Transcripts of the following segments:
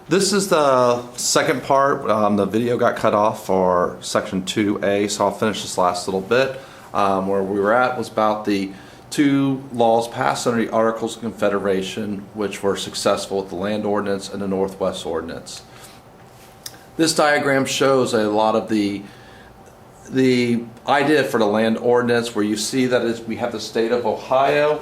This is the second part. The video got cut off for section 2A, so I'll finish this last little bit. Where we were at was about the two laws passed under the Articles of Confederation, which were successful with the Land Ordinance and the Northwest Ordinance. This diagram shows a lot of the idea for the Land Ordinance, where you see that we have the state of Ohio.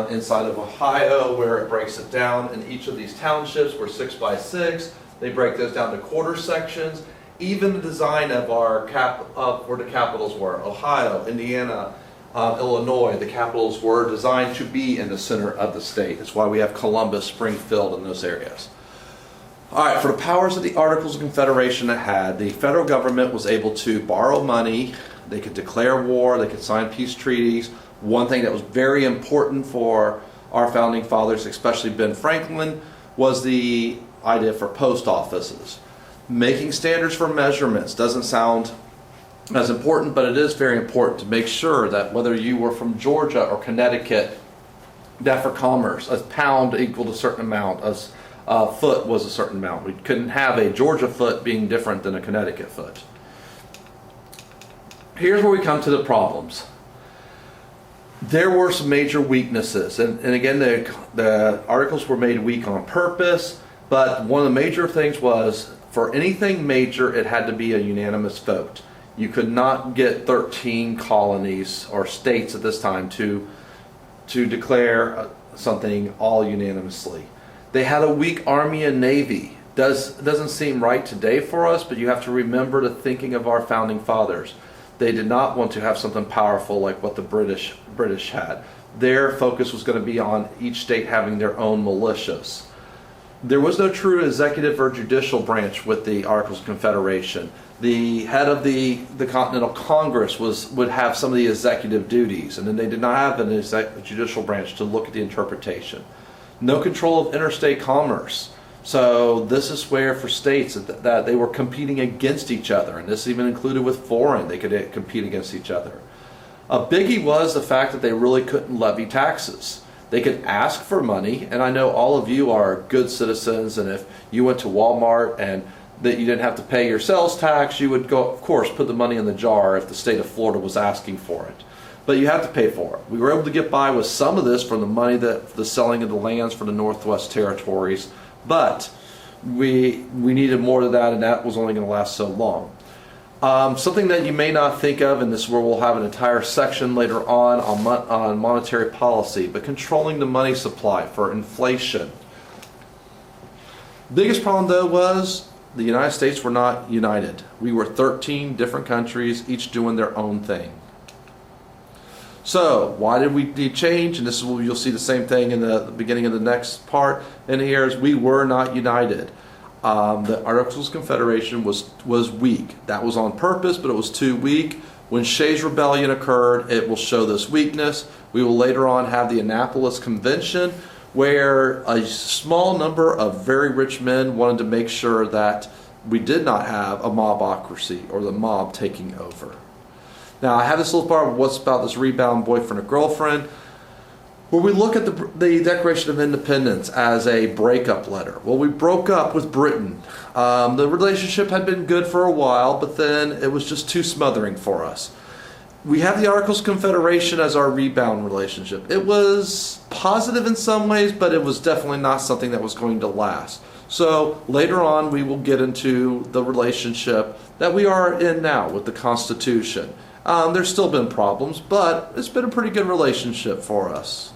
Inside of Ohio, where it breaks it down in each of these townships, we're 6 by 6. They break those down to quarter sections. Even the design of our where the capitals were, Ohio, Indiana, Illinois, the capitals were designed to be in the center of the state. That's why we have Columbus, Springfield, and those areas. All right, for the powers of the Articles of Confederation it had, the federal government was able to borrow money. They could declare war. They could sign peace treaties. One thing that was very important for our founding fathers, especially Ben Franklin, was the idea for post offices. Making standards for measurements doesn't sound as important, but it is very important to make sure that whether you were from Georgia or Connecticut, that for commerce, a pound equaled a certain amount, a foot was a certain amount. We couldn't have a Georgia foot being different than a Connecticut foot. Here's where we come to the problems. There were some major weaknesses, and again, the articles were made weak on purpose, but one of the major things was, for anything major, it had to be a unanimous vote. You could not get 13 colonies or states at this time to declare something all unanimously. They had a weak army and navy. Doesn't seem right today for us, but you have to remember the thinking of our founding fathers. They did not want to have something powerful like what the British had. Their focus was going to be on each state having their own militias. There was no true executive or judicial branch with the Articles of Confederation. The head of the Continental Congress would have some of the executive duties, and then they did not have a judicial branch to look at the interpretation. No control of interstate commerce. So this is where for states that they were competing against each other, and this even included with foreign, they could compete against each other. A biggie was the fact that they really couldn't levy taxes. They could ask for money, and I know all of you are good citizens, and if you went to Walmart and that you didn't have to pay your sales tax, you would go, of course, put the money in the jar if the state of Florida was asking for it. But you have to pay for it. We were able to get by with some of this from the money the selling of the lands for the Northwest Territories, but we needed more of that, and that was only going to last so long. Something that you may not think of, and this is where we'll have an entire section later on monetary policy, but controlling the money supply for inflation. Biggest problem though was the United States were not united. We were 13 different countries, each doing their own thing. So why did we need change? And this is where you'll see the same thing in the beginning of the next part. And here is we were not united. The Articles of Confederation was weak. That was on purpose, but it was too weak. When Shays' Rebellion occurred, it will show this weakness. We will later on have the Annapolis Convention, where a small number of very rich men wanted to make sure that we did not have a mobocracy or the mob taking over. Now, I have this little part of what's about this rebound boyfriend or girlfriend, where we look at the Declaration of Independence as a breakup letter. Well, we broke up with Britain. The relationship had been good for a while, but then it was just too smothering for us. We have the Articles of Confederation as our rebound relationship. It was positive in some ways, but it was definitely not something that was going to last. So later on, we will get into the relationship that we are in now with the Constitution. There's still been problems, but it's been a pretty good relationship for us.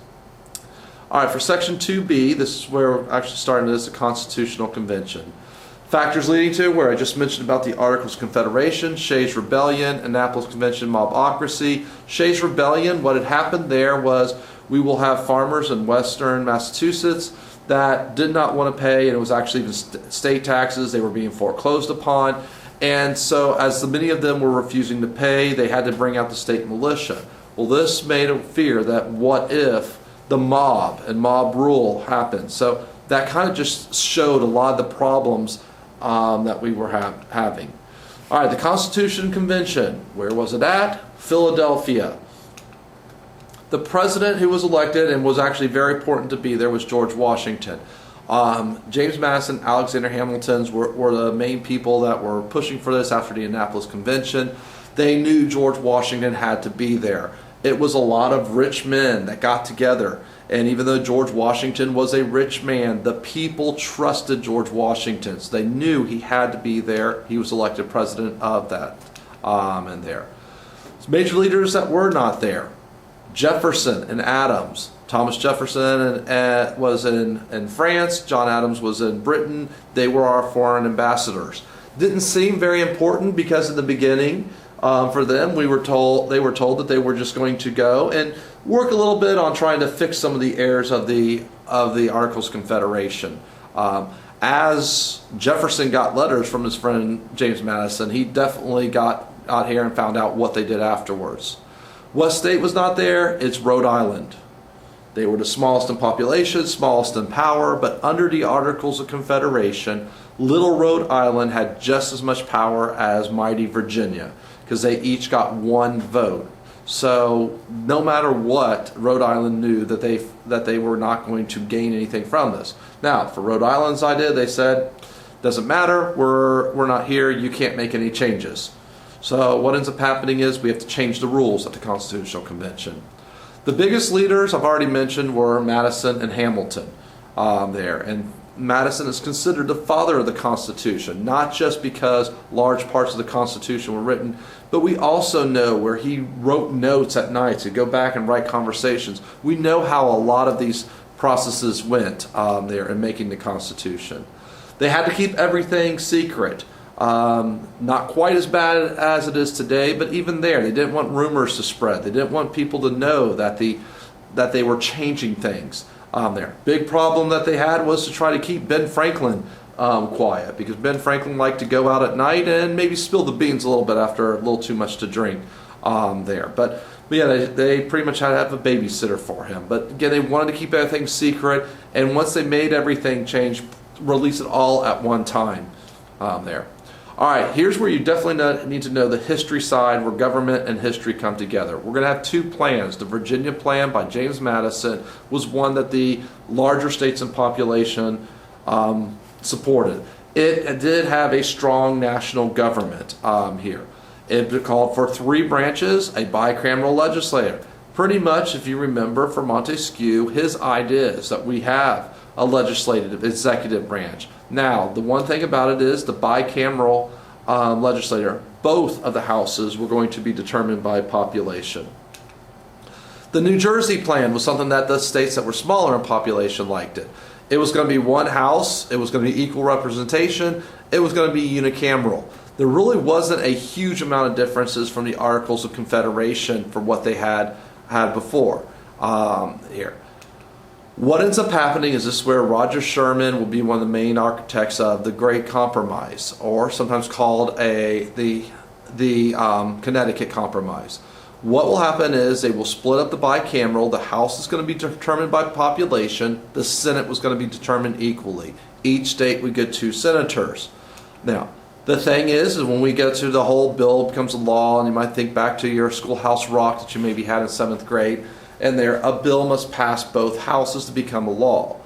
All right, for Section 2B, this is where we're actually starting this, a Constitutional Convention. Factors leading to, where I just mentioned about the Articles of Confederation, Shays' Rebellion, Annapolis Convention, mobocracy. Shays' Rebellion, what had happened there was we will have farmers in western Massachusetts that did not want to pay, and it was actually even state taxes. They were being foreclosed upon. And so as many of them were refusing to pay, they had to bring out the state militia. Well, this made a fear that what if the mob and mob rule happened. So that kind of just showed a lot of the problems that we were having. All right, the Constitution Convention. Where was it at? Philadelphia. The president who was elected and was actually very important to be there was George Washington. James Madison, Alexander Hamilton were the main people that were pushing for this after the Annapolis Convention. They knew George Washington had to be there. It was a lot of rich men that got together. And even though George Washington was a rich man, the people trusted George Washington. So they knew he had to be there. He was elected president of that. And there. Major leaders that were not there. Jefferson and Adams. Thomas Jefferson was in France. John Adams was in Britain. They were our foreign ambassadors. Didn't seem very important because in the beginning, for them, they were told that they were just going to go and work a little bit on trying to fix some of the errors of the Articles of Confederation. As Jefferson got letters from his friend James Madison, he definitely got out here and found out what they did afterwards. What state was not there? It's Rhode Island. They were the smallest in population, smallest in power, but under the Articles of Confederation, little Rhode Island had just as much power as mighty Virginia, because they each got one vote. So no matter what, Rhode Island knew that they were not going to gain anything from this. Now, for Rhode Island's idea, they said, doesn't matter, we're not here, you can't make any changes. So what ends up happening is we have to change the rules at the Constitutional Convention. The biggest leaders I've already mentioned were Madison and Hamilton there. And Madison is considered the father of the Constitution, not just because large parts of the Constitution were written, but we also know where he wrote notes at night to go back and write conversations. We know how a lot of these processes went there in making the Constitution. They had to keep everything secret. Not quite as bad as it is today, but even there, they didn't want rumors to spread. They didn't want people to know that they were changing things there. Big problem that they had was to try to keep Ben Franklin quiet, because Ben Franklin liked to go out at night and maybe spill the beans a little bit after a little too much to drink there. But yeah, they pretty much had to have a babysitter for him. But again, they wanted to keep everything secret, and once they made everything change, release it all at one time there. All right, here's where you definitely need to know the history side, where government and history come together. We're going to have two plans. The Virginia Plan by James Madison was one that the larger states in population supported. It did have a strong national government here. It called for 3 branches, a bicameral legislature. Pretty much, if you remember, for Montesquieu, his idea is that we have a legislative, executive branch. Now, the one thing about it is the bicameral legislature, both of the houses were going to be determined by population. The New Jersey plan was something that the states that were smaller in population liked it. It was going to be one house, it was going to be equal representation, it was going to be unicameral. There really wasn't a huge amount of differences from the Articles of Confederation for what they had before here. What ends up happening is this is where Roger Sherman will be one of the main architects of the Great Compromise, or sometimes called the Connecticut Compromise. What will happen is they will split up the bicameral. The House is going to be determined by population. The Senate was going to be determined equally. Each state would get 2 senators. Now, the thing is when we get to the whole bill becomes a law, and you might think back to your schoolhouse rock that you maybe had in 7th grade, and there a bill must pass both houses to become a law.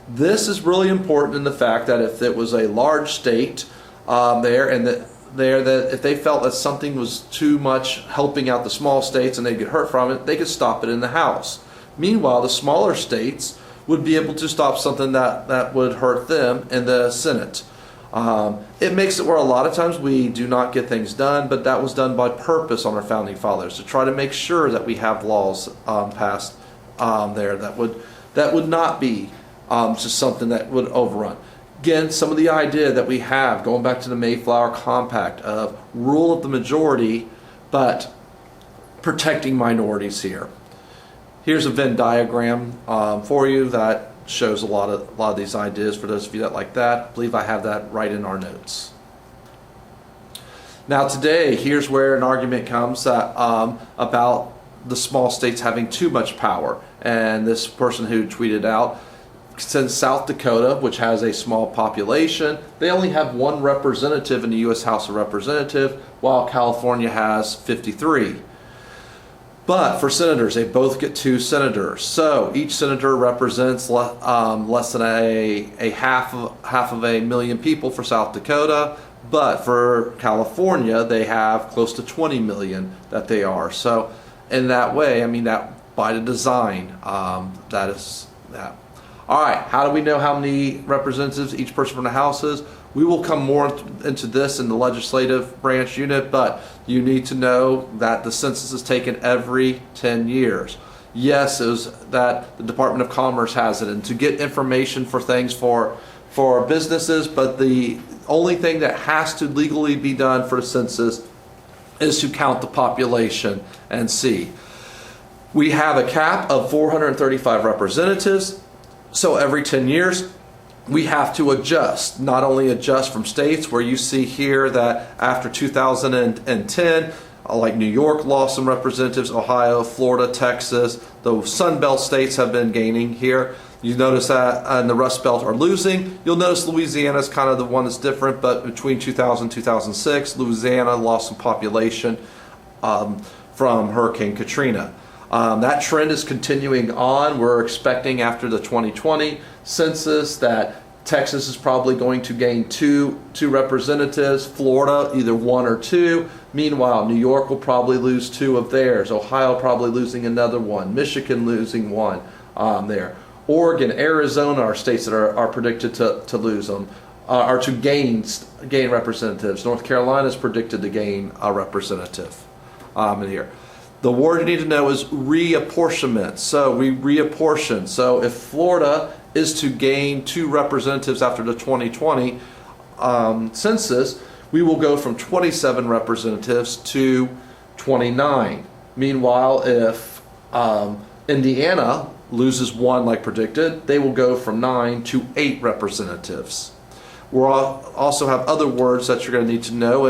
This is really important in the fact that if it was a large state that if they felt that something was too much helping out the small states and they'd get hurt from it, they could stop it in the House. Meanwhile, the smaller states would be able to stop something that would hurt them in the Senate. It makes it where a lot of times we do not get things done, but that was done by purpose on our founding fathers to try to make sure that we have laws passed there that would not be just something that would overrun. Again, some of the idea that we have, going back to the Mayflower Compact, of rule of the majority, but protecting minorities here. Here's a Venn diagram for you that shows a lot of these ideas for those of you that like that. I believe I have that right in our notes. Now today, here's where an argument comes about the small states having too much power. And this person who tweeted out, since South Dakota, which has a small population, they only have 1 representative in the U.S. House of Representatives, while California has 53. But for senators, they both get 2 senators. So each senator represents less than a half of a million people for South Dakota. But for California, they have close to 20 million that they are. So in that way, I mean, that by the design, that is that. All right, how do we know how many representatives each person from the House is? We will come more into this in the legislative branch unit, but you need to know that the census is taken every 10 years. Yes, it was that the Department of Commerce has it, and to get information for things for businesses, but the only thing that has to legally be done for the census is to count the population and see. We have a cap of 435 representatives, so every 10 years, we have to adjust, not only adjust from states where you see here that after 2010, like New York lost some representatives, Ohio, Florida, Texas, the Sun Belt states have been gaining here. You notice that and the Rust Belt are losing. You'll notice Louisiana is kind of the one that's different, but between 2000 and 2006, Louisiana lost some population from Hurricane Katrina. That trend is continuing on. We're expecting after the 2020 census that Texas is probably going to gain two representatives, Florida either 1 or 2. Meanwhile, New York will probably lose 2 of theirs, Ohio probably losing another 1, Michigan losing 1 there. Oregon, Arizona are states that are predicted to lose them, or to gain representatives. North Carolina is predicted to gain a representative in here. The word you need to know is reapportionment. So we reapportion. So if Florida is to gain 2 representatives after the 2020 census, we will go from 27 representatives to 29. Meanwhile, if Indiana loses 1 like predicted, they will go from 9 to 8 representatives. We'll also have other words that you're going to need to know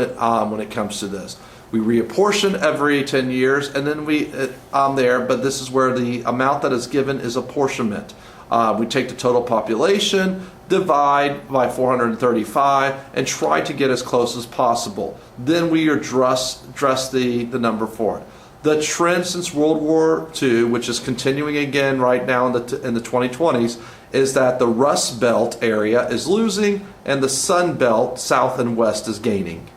when it comes to this. We reapportion every 10 years, and then we there, but this is where the amount that is given is apportionment. We take the total population, divide by 435, and try to get as close as possible. Then we address the number for it. The trend since World War II, which is continuing again right now in the 2020s, is that the Rust Belt area is losing and the Sun Belt, south and west, is gaining.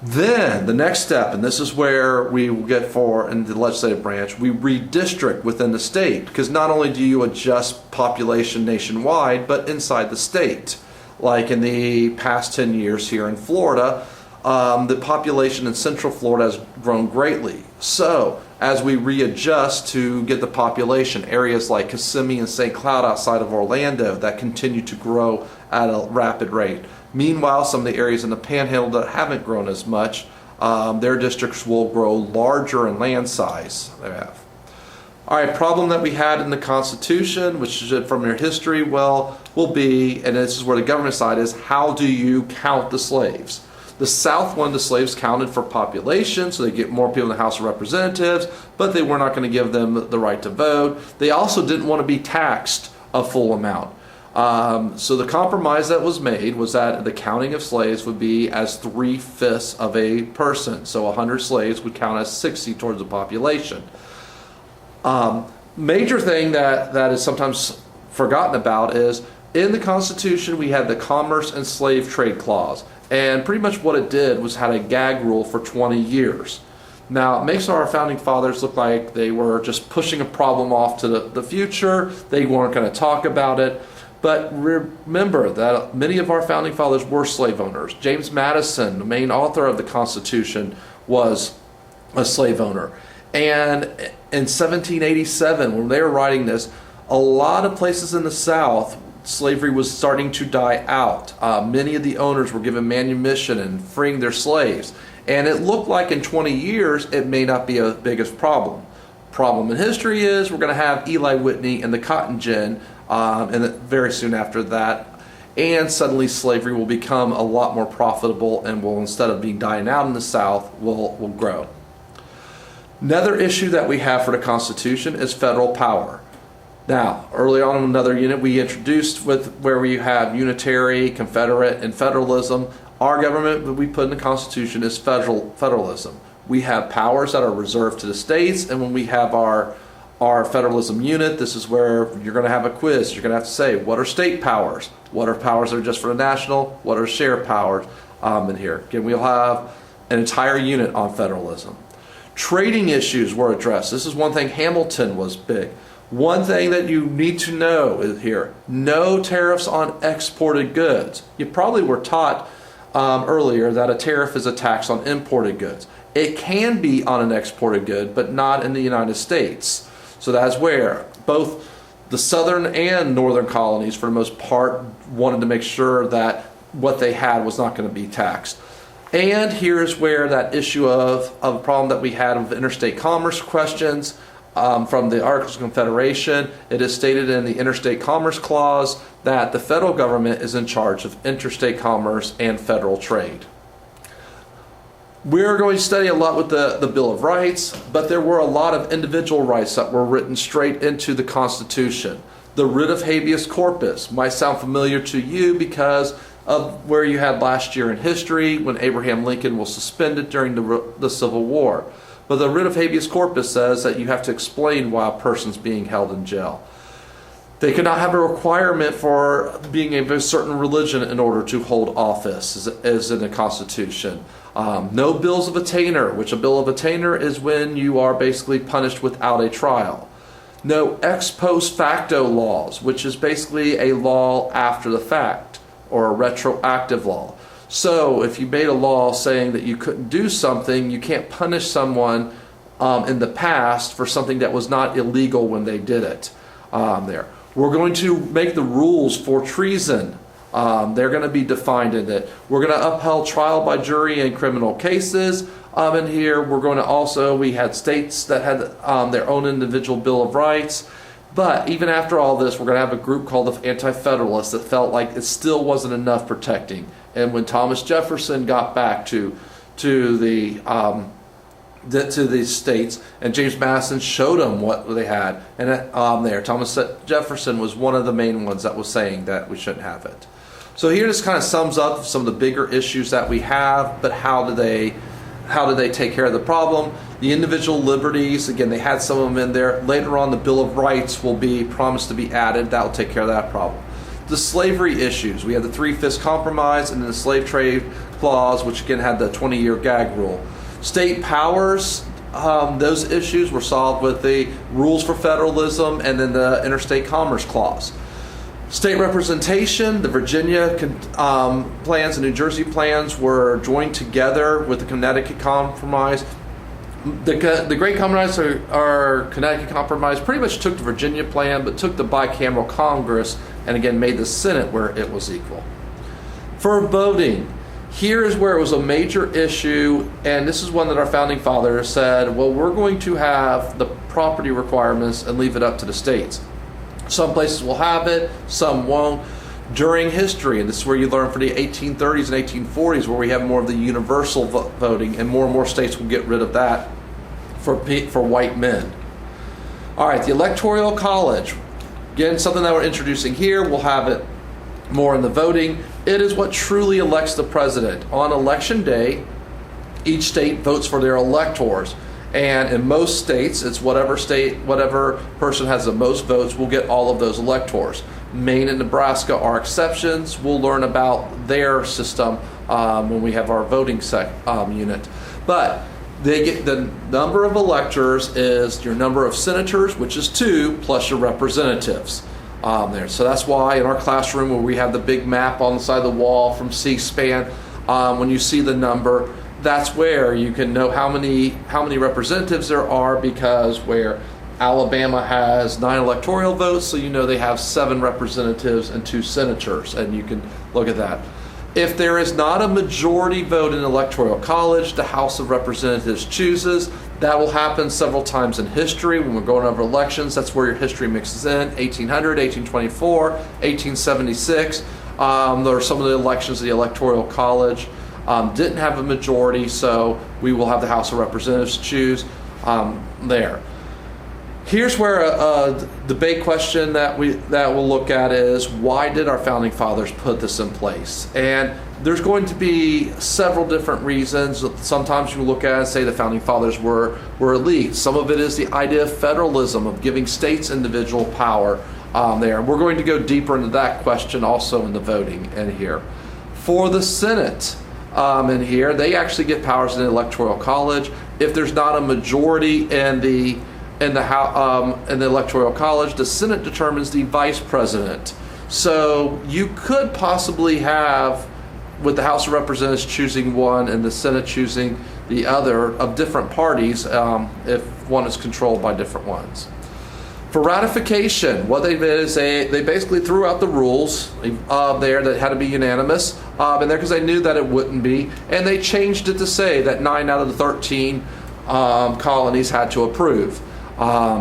Then the next step, and this is where we will get for in the legislative branch, we redistrict within the state, because not only do you adjust population nationwide, but inside the state. Like in the past 10 years here in Florida, the population in Central Florida has grown greatly. So as we readjust to get the population, areas like Kissimmee and St. Cloud outside of Orlando that continue to grow at a rapid rate. Meanwhile, some of the areas in the Panhandle that haven't grown as much, their districts will grow larger in land size. They have. All right, problem that we had in the Constitution, which is from your history, will be, and this is where the government side is, how do you count the slaves? The South wanted the slaves counted for population, so they get more people in the House of Representatives, but they were not going to give them the right to vote. They also didn't want to be taxed a full amount. So the compromise that was made was that the counting of slaves would be as 3/5 of a person. So 100 slaves would count as 60 towards the population. Major thing that is sometimes forgotten about is in the Constitution we had the Commerce and Slave Trade Clause. And pretty much what it did was had a gag rule for 20 years. Now, it makes our founding fathers look like they were just pushing a problem off to the future. They weren't going to talk about it. But remember that many of our founding fathers were slave owners. James Madison, the main author of the Constitution, was a slave owner. And in 1787, when they were writing this, a lot of places in the South, slavery was starting to die out. Many of the owners were given manumission and freeing their slaves. And it looked like in 20 years, it may not be a biggest problem. Problem in history is we're going to have Eli Whitney and the Cotton Gin, and very soon after that, and suddenly slavery will become a lot more profitable and will, instead of being dying out in the South, will grow. Another issue that we have for the Constitution is federal power. Now, early on in another unit, we introduced where we have unitary, confederate, and federalism. Our government that we put in the Constitution is federalism. We have powers that are reserved to the states, and when we have our federalism unit, this is where you're going to have a quiz. You're going to have to say, what are state powers? What are powers that are just for the national? What are shared powers in here? Again, we'll have an entire unit on federalism. Trading issues were addressed. This is one thing. Hamilton was big. One thing that you need to know is here, no tariffs on exported goods. You probably were taught earlier that a tariff is a tax on imported goods. It can be on an exported good, but not in the United States. So that's where both the southern and northern colonies, for the most part, wanted to make sure that what they had was not going to be taxed. And here's where that issue of a problem that we had of interstate commerce questions from the Articles of Confederation. It is stated in the Interstate Commerce Clause that the federal government is in charge of interstate commerce and federal trade. We're going to study a lot with the Bill of Rights, but there were a lot of individual rights that were written straight into the Constitution. The writ of habeas corpus might sound familiar to you because of where you had last year in history when Abraham Lincoln was suspended during the Civil War. But the writ of habeas corpus says that you have to explain why a person's being held in jail. They could not have a requirement for being of a certain religion in order to hold office, as in the Constitution. No bills of attainder, which a bill of attainder is when you are basically punished without a trial. No ex post facto laws, which is basically a law after the fact, or a retroactive law. So if you made a law saying that you couldn't do something, you can't punish someone in the past for something that was not illegal when they did it. We're going to make the rules for treason. They're going to be defined in it. We're going to uphold trial by jury in criminal cases. In here, we're going to also, we had states that had their own individual Bill of Rights. But even after all this, we're going to have a group called the AntiFederalists that felt like it still wasn't enough protecting. And when Thomas Jefferson got back to the states, and James Madison showed them what they had, and Thomas Jefferson was one of the main ones that was saying that we shouldn't have it. So here this kind of sums up some of the bigger issues that we have, but how do they take care of the problem? The individual liberties, again, they had some of them in there. Later on, the Bill of Rights will be promised to be added. That will take care of that problem. The slavery issues. We had the Three-Fifths Compromise and then the Slave Trade Clause, which again had the 20-year gag rule. State powers, those issues were solved with the rules for federalism and then the Interstate Commerce Clause. State representation, the Virginia plans and New Jersey plans were joined together with the Connecticut Compromise. The Great Compromise or Connecticut Compromise pretty much took the Virginia plan, but took the bicameral Congress and again made the Senate where it was equal. For voting, here is where it was a major issue, and this is one that our founding fathers said, well, we're going to have the property requirements and leave it up to the states. Some places will have it, some won't. During history, and this is where you learn from the 1830s and 1840s, where we have more of the universal voting, and more states will get rid of that for white men. All right, the Electoral College. Again, something that we're introducing here. We'll have it more in the voting. It is what truly elects the president. On election day, each state votes for their electors. And in most states, it's whatever person has the most votes will get all of those electors. Maine and Nebraska are exceptions. We'll learn about their system when we have our voting unit. But they get the number of electors is your number of senators, which is 2, plus your representatives there. So that's why in our classroom where we have the big map on the side of the wall from C-SPAN, when you see the number, that's where you can know how many representatives there are, because where Alabama has 9 electoral votes, so you know they have 7 representatives and 2 senators, and you can look at that. If there is not a majority vote in the Electoral College, the House of Representatives chooses. That will happen several times in history when we're going over elections. That's where your history mixes in. 1800, 1824, 1876. There are some of the elections of the Electoral College. Didn't have a majority, so we will have the House of Representatives choose there. Here's where a debate question that we'll look at is, why did our founding fathers put this in place? And there's going to be several different reasons. Sometimes you look at it and say the founding fathers were elite. Some of it is the idea of federalism, of giving states individual power there. And we're going to go deeper into that question also in the voting in here. For the Senate in here, they actually get powers in the Electoral College. If there's not a majority in the Electoral College, the Senate determines the vice president. So you could possibly have, with the House of Representatives choosing one and the Senate choosing the other of different parties, if one is controlled by different ones. For ratification, what they did is they basically threw out the rules there that had to be unanimous in there because they knew that it wouldn't be, and they changed it to say that 9 out of the 13 colonies had to approve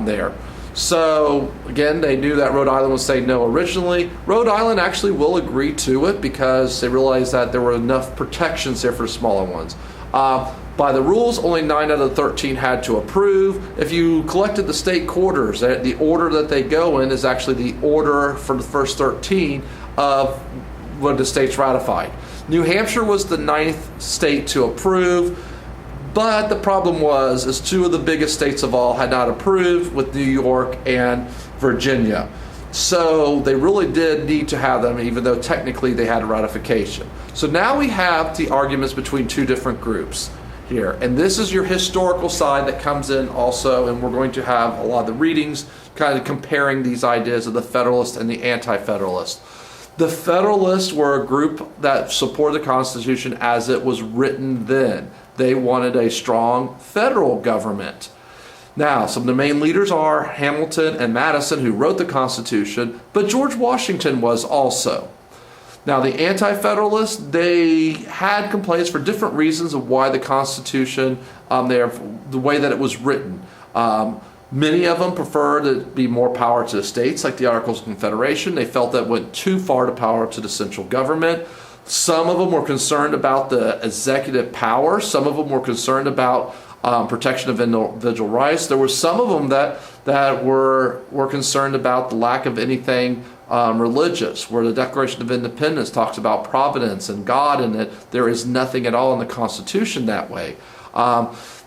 there. So again, they knew that Rhode Island would say no originally. Rhode Island actually will agree to it because they realized that there were enough protections there for the smaller ones. By the rules, only 9 out of the 13 had to approve. If you collected the state quarters, the order that they go in is actually the order for the first 13 of what the states ratified. New Hampshire was the 9th state to approve. But the problem is 2 of the biggest states of all had not approved, with New York and Virginia. So they really did need to have them, even though technically they had a ratification. So now we have the arguments between 2 different groups here. And this is your historical side that comes in also, and we're going to have a lot of the readings kind of comparing these ideas of the Federalists and the Anti-Federalists. The Federalists were a group that supported the Constitution as it was written then. They wanted a strong federal government. Now, some of the main leaders are Hamilton and Madison, who wrote the Constitution, but George Washington was also. Now, the Anti-Federalists, they had complaints for different reasons of why the Constitution, the way that it was written. Many of them preferred it to be more power to the states, like the Articles of Confederation. They felt that went too far to power to the central government. Some of them were concerned about the executive power. Some of them were concerned about protection of individual rights. There were some of them that were concerned about the lack of anything religious, where the Declaration of Independence talks about providence and God, and that there is nothing at all in the Constitution that way.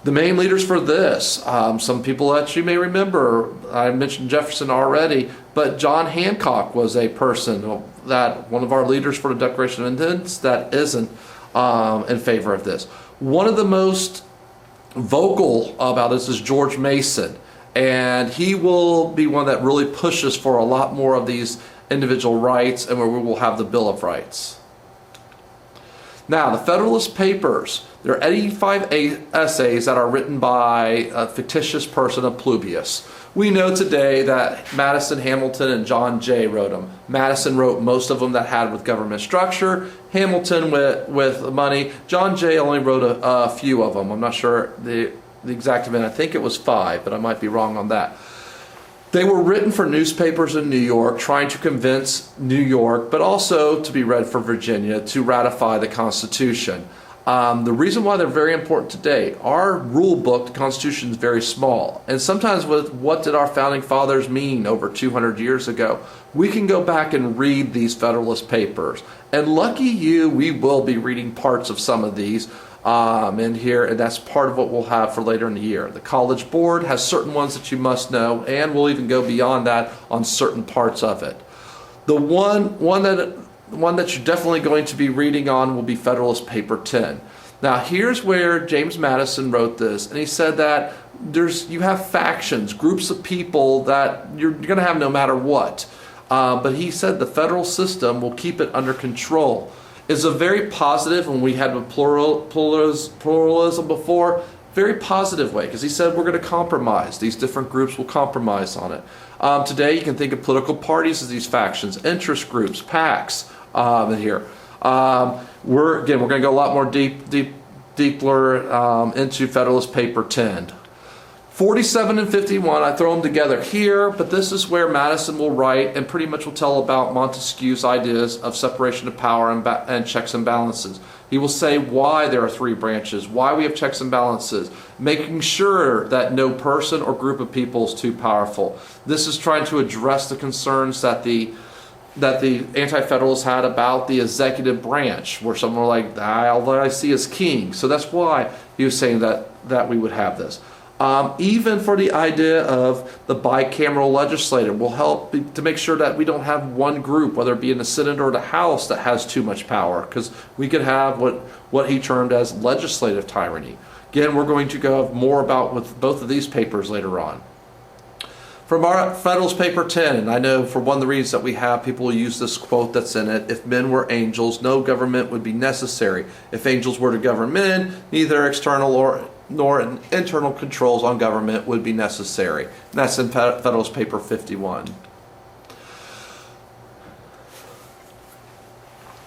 The main leaders for this, some people that you may remember, I mentioned Jefferson already, but John Hancock was a person that one of our leaders for the Declaration of Independence that isn't in favor of this. One of the most vocal about this is George Mason, and he will be one that really pushes for a lot more of these individual rights, and where we will have the Bill of Rights. Now, the Federalist Papers, there are 85 essays that are written by a fictitious person, a plebeius. We know today that Madison, Hamilton, and John Jay wrote them. Madison wrote most of them that had with government structure. Hamilton with money. John Jay only wrote a few of them. I'm not sure the exact amount. I think it was 5, but I might be wrong on that. They were written for newspapers in New York, trying to convince New York, but also to be read for Virginia, to ratify the Constitution. The reason why they're very important today, our rule book, the Constitution, is very small. And sometimes with what did our founding fathers mean over 200 years ago, we can go back and read these Federalist Papers. And lucky you, we will be reading parts of some of these in here, and that's part of what we'll have for later in the year. The College Board has certain ones that you must know, and we'll even go beyond that on certain parts of it. The one that you're definitely going to be reading on will be Federalist Paper 10. Now, here's where James Madison wrote this, and he said that you have factions, groups of people that you're going to have no matter what. But he said the federal system will keep it under control. It's a very positive, when we had pluralism before, very positive way, because he said we're going to compromise. These different groups will compromise on it. Today, you can think of political parties as these factions, interest groups, PACs in here. We're going to go a lot more deeper into Federalist Paper 10. 47 and 51, I throw them together here, but this is where Madison will write and pretty much will tell about Montesquieu's ideas of separation of power and checks and balances. He will say why there are three branches, why we have checks and balances, making sure that no person or group of people is too powerful. This is trying to address the concerns that the Anti-Federalists had about the executive branch, where some were like, all that I see is king. So that's why he was saying that we would have this. Even for the idea of the bicameral legislature will help to make sure that we don't have one group, whether it be in the Senate or the House, that has too much power, because we could have what he termed as legislative tyranny. Again, we're going to go more about with both of these papers later on. From our Federalist Paper 10, and I know for one of the reasons that we have, people use this quote that's in it: if men were angels, no government would be necessary. If angels were to govern men, neither external nor internal controls on government would be necessary. And that's in Federalist Paper 51.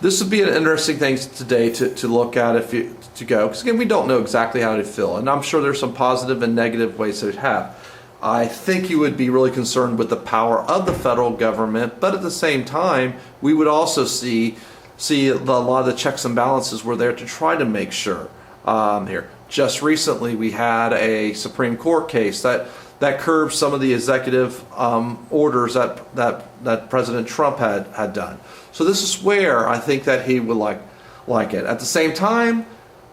This would be an interesting thing today to look at to go, because again, we don't know exactly how to feel, and I'm sure there's some positive and negative ways that it have. I think you would be really concerned with the power of the federal government, but at the same time, we would also see a lot of the checks and balances were there to try to make sure here. Just recently, we had a Supreme Court case that curbed some of the executive orders that President Trump had done. So this is where I think that he would like it. At the same time,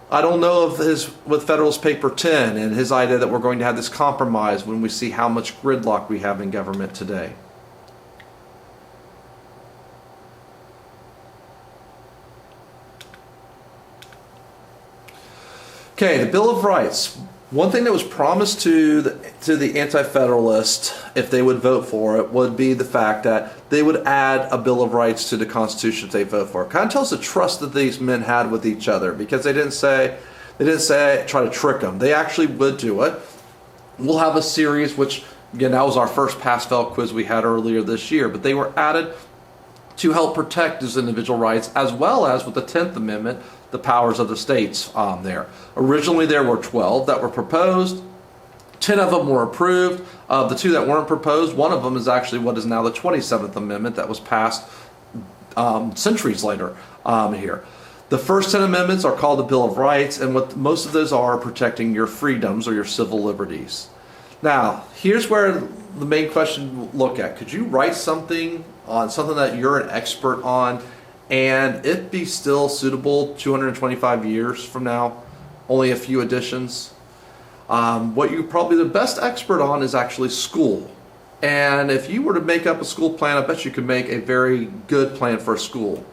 I don't know if with Federalist Paper 10 and his idea that we're going to have this compromise when we see how much gridlock we have in government today. Okay, the Bill of Rights. One thing that was promised to the Anti-Federalists, if they would vote for it, would be the fact that they would add a Bill of Rights to the Constitution if they vote for it. Kind of tells the trust that these men had with each other, because they didn't say try to trick them. They actually would do it. We'll have a series, which again, that was our first pass-fail quiz we had earlier this year, but they were added to help protect those individual rights, as well as with the 10th Amendment, the powers of the states there. Originally there were 12 that were proposed. 10 of them were approved. Of the 2 that weren't proposed, one of them is actually what is now the 27th Amendment that was passed centuries later here. The first 10 amendments are called the Bill of Rights, and what most of those are protecting your freedoms or your civil liberties. Now, here's where the main question we'll look at. Could you write something on something that you're an expert on and it be still suitable 225 years from now? Only a few additions. What you're probably the best expert on is actually school. And if you were to make up a school plan, I bet you could make a very good plan for a school.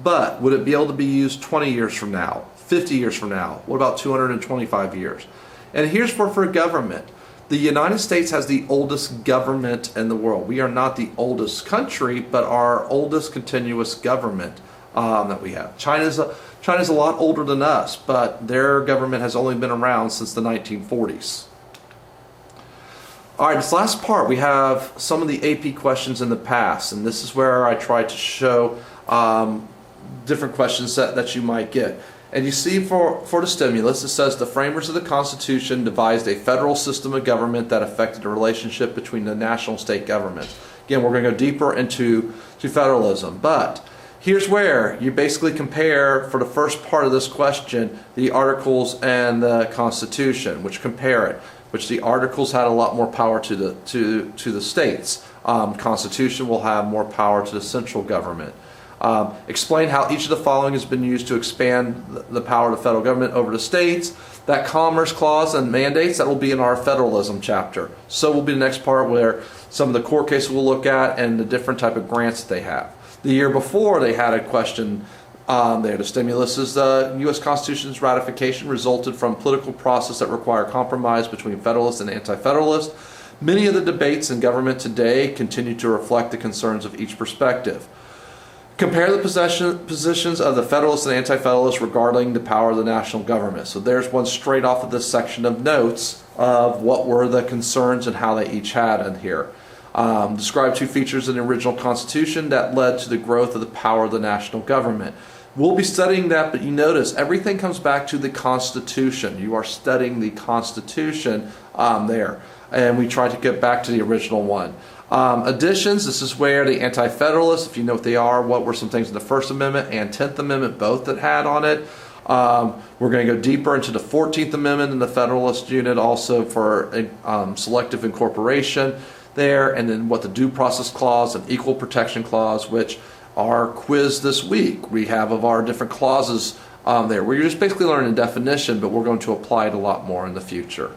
But would it be able to be used 20 years from now, 50 years from now? What about 225 years? And here's for government. The United States has the oldest government in the world. We are not the oldest country, but our oldest continuous government that we have. China's a lot older than us, but their government has only been around since the 1940s. All right, this last part, we have some of the AP questions in the past, and this is where I try to show different questions that you might get. And you see for the stimulus, it says the framers of the Constitution devised a federal system of government that affected the relationship between the national and state governments. Again, we're going to go deeper into federalism, but here's where you basically compare, for the first part of this question, the Articles and the Constitution, which compare it, which the Articles had a lot more power to the states. Constitution will have more power to the central government. Explain how each of the following has been used to expand the power of the federal government over the states. That Commerce Clause and mandates, that will be in our federalism chapter. So will be the next part where some of the court cases we'll look at and the different type of grants that they have. The year before, they had a question there. The stimulus is the U.S. Constitution's ratification resulted from political process that require compromise between Federalists and Anti-Federalists. Many of the debates in government today continue to reflect the concerns of each perspective. Compare the positions of the Federalists and Anti-Federalists regarding the power of the national government. So there's one straight off of this section of notes of what were the concerns and how they each had in here. Describe 2 features in the original Constitution that led to the growth of the power of the national government. We'll be studying that, but you notice everything comes back to the Constitution. You are studying the Constitution there. and we tried to get back to the original one. Additions, this is where the Anti-Federalists, if you know what they are, what were some things in the First Amendment and 10th Amendment, both that had on it. We're going to go deeper into the 14th Amendment and the Federalist Unit also for selective incorporation there, and then what the Due Process Clause and Equal Protection Clause, which are quizzed this week. We have of our different clauses there. We're just basically learning definition, but we're going to apply it a lot more in the future.